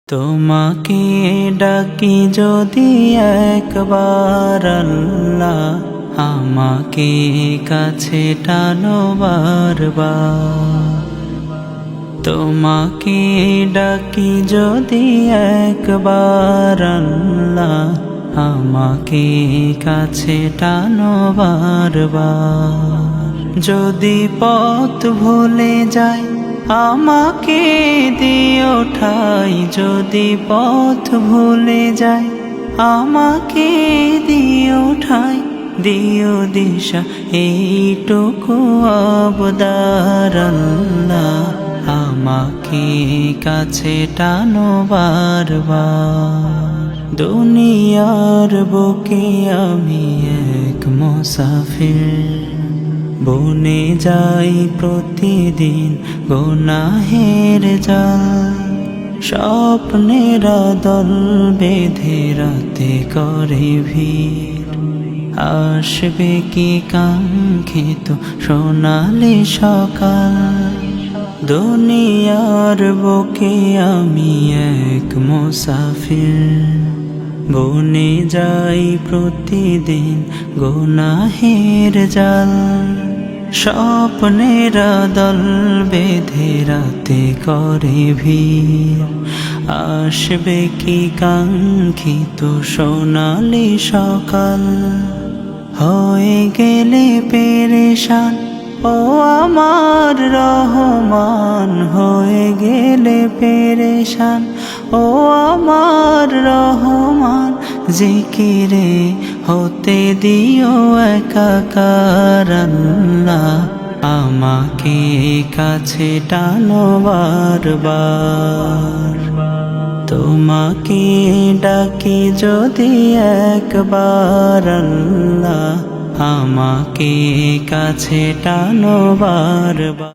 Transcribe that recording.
তোমাকে ডাকি যদি একবার আল্লাহ, আমাকে কাছে টানো বারবার। তোমাকে ডাকি যদি একবার আল্লাহ, আমাকে কাছে টানো বারবার। যদি পথ ভুলে যাই আমাকে দিও ঠাই, যদি পথ ভুলে যাই আমাকে দিও ঠাই, দিও দিশা এইটুকু আবদার আল্লাহ, আমাকে কাছে টানো বারবার। দুনিয়ার বুকে আমি এক মুসাফির, বনে যাই প্রতিদিন গুনাহের জাল। স্বপ্নের দল বেঁধে রাতে করে ভিড়, আসবে কি কাঙ্ক্ষিত সোনালি সকাল। দুনিয়ার বুকে আমি এক মুসাফির, বনে যাই প্রতিদিন গুনাহের জাল। স্বপ্নের দল বেঁধে রাতে করে ভিড়, আসবে কি কাঙ্ক্ষিত সোনালি সকাল। হয়ে গেলে পেরেশান ও আমার রহমান, হয়ে গেলে পেরেশান ও আমার রহমান। জিকিরে হতে দিও একাকার আল্লাহ, আমাকে কাছে টানো বারবার। তোমাকে ডাকি যদি একবার আল্লাহ, আমাকে কাছে টানো বারবার।